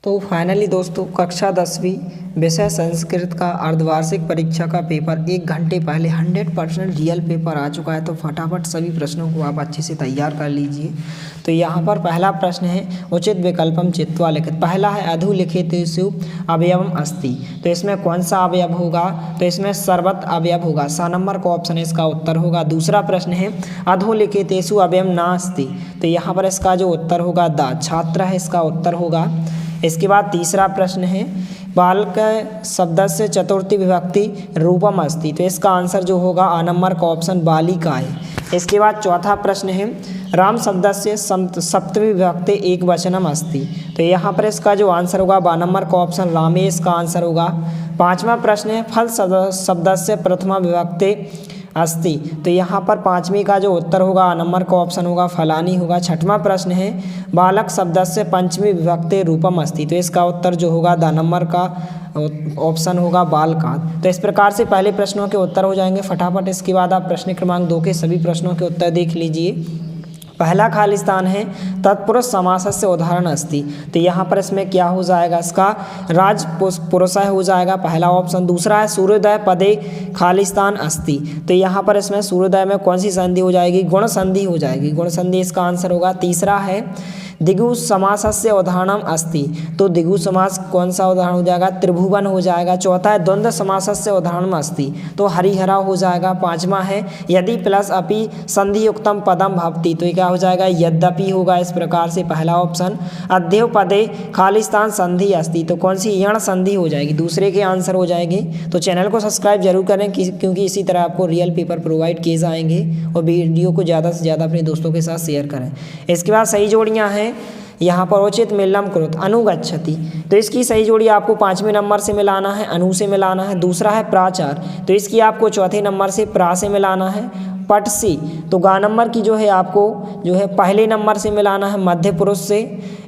तो फाइनली दोस्तों कक्षा 10वीं विषय संस्कृत का अर्धवार्षिक परीक्षा का पेपर 1 घंटे पहले 100% रियल पेपर आ चुका है। तो फटाफट सभी प्रश्नों को आप अच्छे से तैयार कर लीजिए। तो यहाँ पर पहला प्रश्न है उचित विकल्पम चित्वा लिखित। पहला है अधोलिखितेषु अवयवम अस्ति। तो इसमें कौन सा अवयव होगा? तो इसमें सर्वत अवयव होगा। 7 नंबर का ऑप्शन है इसका उत्तर होगा। दूसरा प्रश्न है अधोलिखितेषु अवयवम नास्ति। तो यहाँ पर इसका जो उत्तर होगा द छात्र है इसका उत्तर होगा। इसके बाद तीसरा प्रश्न है बालक शब्द से चतुर्थी विभक्ति रूपम अस्ति। तो इसका आंसर जो होगा आ नंबर का ऑप्शन बालिका है। इसके बाद चौथा प्रश्न है राम शब्द से सप्तमी विभक्ति एक वचनम अस्ति। तो यहाँ पर इसका जो आंसर होगा बा नंबर का ऑप्शन रामे इसका आंसर होगा। पांचवा प्रश्न है फल शब्द से प्रथमा विभक्ति अस्ति। तो यहाँ पर पाँचवीं का जो उत्तर होगा नंबर का ऑप्शन होगा फलानी होगा। छठवां प्रश्न है बालक शब्द से पंचमी विभक्ति रूपम अस्ति। तो इसका उत्तर जो होगा द नंबर का ऑप्शन होगा बालकात। तो इस प्रकार से पहले प्रश्नों के उत्तर हो जाएंगे फटाफट। इसके बाद आप प्रश्न क्रमांक 2 के सभी प्रश्नों के उत्तर देख लीजिए। पहला खाली स्थान है तत्पुरुष समासस्य उदाहरण अस्ति। तो यहाँ पर इसमें क्या हो जाएगा? इसका राज पुरुषः हो जाएगा पहला ऑप्शन। दूसरा है सूर्योदय पदे खाली स्थान अस्ति। तो यहाँ पर इसमें सूर्योदय में कौन सी संधि हो जाएगी? गुण संधि हो जाएगी। गुण संधि इसका आंसर होगा। तीसरा है दिगु समासस्य उदाहरणम अस्ति। तो दिगु समास कौन सा उदाहरण हो जाएगा? त्रिभुवन हो जाएगा। चौथा है द्वंद्व समासस्य उदाहरणम अस्ति। तो हरिहरा हो जाएगा। पांचवा है यदि प्लस अपि संधियुक्तम पदम भवति। तो ये क्या हो जाएगा? यद्यपि होगा। इस प्रकार से पहला ऑप्शन। अध्यय पदे खाली स्थान संधि अस्ति। तो कौन सी? यण संधि हो जाएगी। दूसरे के आंसर हो जाएंगे। तो चैनल को सब्सक्राइब जरूर करें क्योंकि इसी तरह आपको रियल पेपर प्रोवाइड किए जाएंगे। और वीडियो को ज़्यादा से ज़्यादा अपने दोस्तों के साथ शेयर करें। इसके बाद सही जोड़ियाँ हैं यहाँ पर उचित मिलनम कुरुत अनुगच्छति। तो इसकी सही जोड़ी आपको 5वें नंबर से मिलाना है, अनु से मिलाना है। दूसरा है प्राचार। तो इसकी आपको चौथे नंबर से प्रा से मिलाना है। पटसी तो गा नंबर की जो है आपको जो है पहले नंबर से मिलाना है मध्य पुरुष से।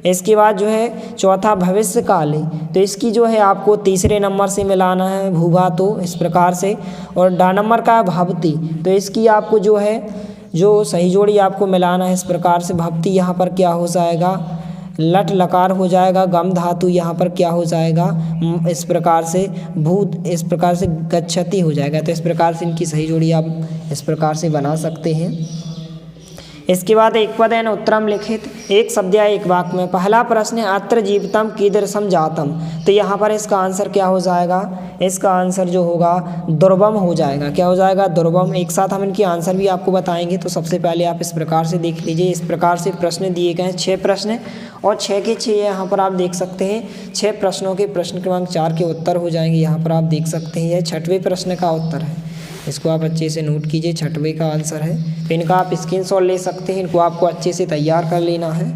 इसके बाद जो है चौथा भविष्य काले। तो इसकी जो है आपको तीसरे नंबर से मिलाना है भूभा। तो इस प्रकार से। और डा नंबर का है भवती। तो इसकी आपको जो है जो सही जोड़ी आपको मिलाना है इस प्रकार से। भक्ति यहाँ पर क्या हो जाएगा? लट लकार हो जाएगा। गम धातु यहाँ पर क्या हो जाएगा? इस प्रकार से भूत इस प्रकार से गच्छति हो जाएगा। तो इस प्रकार से इनकी सही जोड़ी आप इस प्रकार से बना सकते हैं। इसके बाद एक पद है उत्तरम लिखित एक शब्द या एक वाक्य में। पहला प्रश्न है अत्र जीवितम कीदृशम जातम। तो यहाँ पर इसका आंसर क्या हो जाएगा? इसका आंसर जो होगा दुर्गम हो जाएगा। क्या हो जाएगा? दुर्गम। एक साथ हम इनकी आंसर भी आपको बताएंगे। तो सबसे पहले आप इस प्रकार से देख लीजिए। इस प्रकार से प्रश्न दिए गए हैं 6 प्रश्न और 6 के 6 यहाँ पर आप देख सकते हैं 6 प्रश्नों के प्रश्न क्रमांक 4 के उत्तर हो जाएंगे। यहाँ पर आप देख सकते हैं यह 6वें प्रश्न का उत्तर है। इसको आप अच्छे से नोट कीजिए। 6वें का आंसर है। तो इनका आप स्क्रीनशॉट ले सकते हैं। इनको आपको अच्छे से तैयार कर लेना है।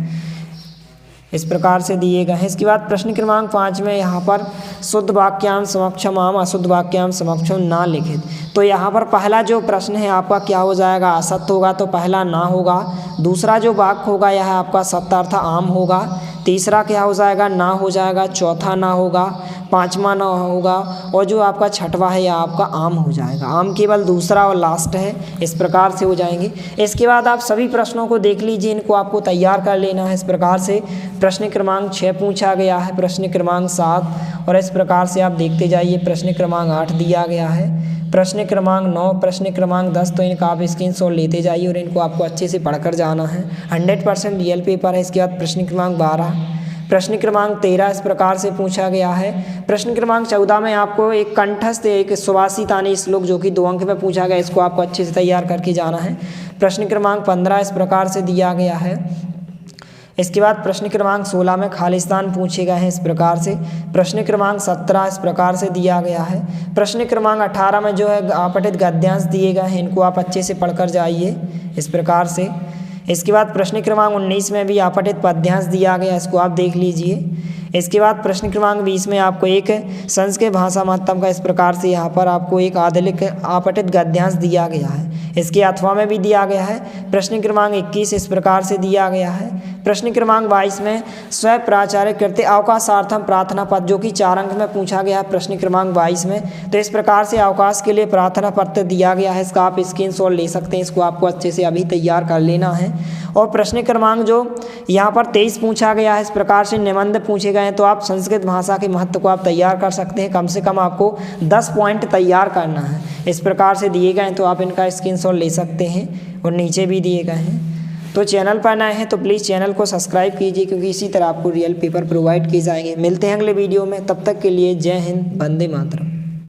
इस प्रकार से दिए गए हैं। इसके बाद प्रश्न क्रमांक 5 में यहाँ पर शुद्ध वाक्याम समक्षम आम अशुद्ध वाक्याम समक्षम ना लिखित। तो यहाँ पर पहला जो प्रश्न है आपका क्या हो जाएगा? असत्य होगा। तो पहला ना होगा। दूसरा जो वाक्य होगा यह आपका सत्य अर्थात आम होगा। तीसरा क्या हो जाएगा? ना हो जाएगा। चौथा ना होगा। पांचवा ना होगा। और जो आपका छठवा है यह आपका आम हो जाएगा। आम केवल दूसरा और लास्ट है। इस प्रकार से हो जाएंगे। इसके बाद आप सभी प्रश्नों को देख लीजिए। इनको आपको तैयार कर लेना है इस प्रकार से। प्रश्न क्रमांक 6 पूछा गया है। प्रश्न क्रमांक 7 और इस प्रकार से आप देखते जाइए। प्रश्न क्रमांक 8 दिया गया है। प्रश्न क्रमांक 9 प्रश्न क्रमांक 10। तो इनका आप स्क्रीनशॉट लेते जाइए और इनको आपको अच्छे से पढ़कर जाना है। 100% रियल पेपर है। इसके बाद प्रश्न क्रमांक 12 प्रश्न क्रमांक 13 इस प्रकार से पूछा गया है। प्रश्न क्रमांक 14 में आपको एक कंठस्थ एक सुभाषितानी श्लोक जो कि 2 अंक में पूछा गया इसको आपको अच्छे से तैयार करके जाना है। प्रश्न क्रमांक 15 इस प्रकार से दिया गया है। इसके बाद प्रश्न क्रमांक 16 में खाली स्थान पूछे गए हैं इस प्रकार से। प्रश्न क्रमांक 17 इस प्रकार से दिया गया है। प्रश्न क्रमांक 18 में जो है आपठित गद्यांश दिए गए हैं। इनको आप अच्छे से पढ़कर जाइए इस प्रकार से। इसके बाद प्रश्न क्रमांक 19 में भी आपठित पद्यांश दिया गया। इसको आप देख लीजिए। इसके बाद प्रश्न क्रमांक 20 में आपको एक संस्कृत भाषा महत्तम का इस प्रकार से यहाँ पर आपको एक आधुनिक आपठित गद्यांश दिया गया है। इसके अथवा में भी दिया गया है। प्रश्न क्रमांक 21 इस प्रकार से दिया गया है। प्रश्न क्रमांक 22 में स्व प्राचार्य कृत्य अवकाशार्थम प्रार्थना पत्र, जो कि 4 अंक में पूछा गया है प्रश्न क्रमांक 22 में। तो इस प्रकार से अवकाश के लिए प्रार्थना पत्र दिया गया है, इसका आप स्क्रीनशॉट ले सकते हैं, इसको आपको अच्छे से अभी तैयार कर लेना है। और प्रश्न क्रमांक जो यहाँ पर 23 पूछा गया है, इस प्रकार से निबंध पूछे गए हैं, तो आप संस्कृत भाषा के महत्व को आप तैयार कर सकते हैं। कम से कम आपको 10 पॉइंट तैयार करना है, इस प्रकार से दिए गए हैं, तो आप इनका स्क्रीनशॉट ले सकते हैं और नीचे भी दिए गए हैं। तो चैनल पर नए हैं तो प्लीज़ चैनल को सब्सक्राइब कीजिए, क्योंकि इसी तरह आपको रियल पेपर प्रोवाइड किए जाएंगे। मिलते हैं अगले वीडियो में, तब तक के लिए जय हिंद, वंदे मातरम।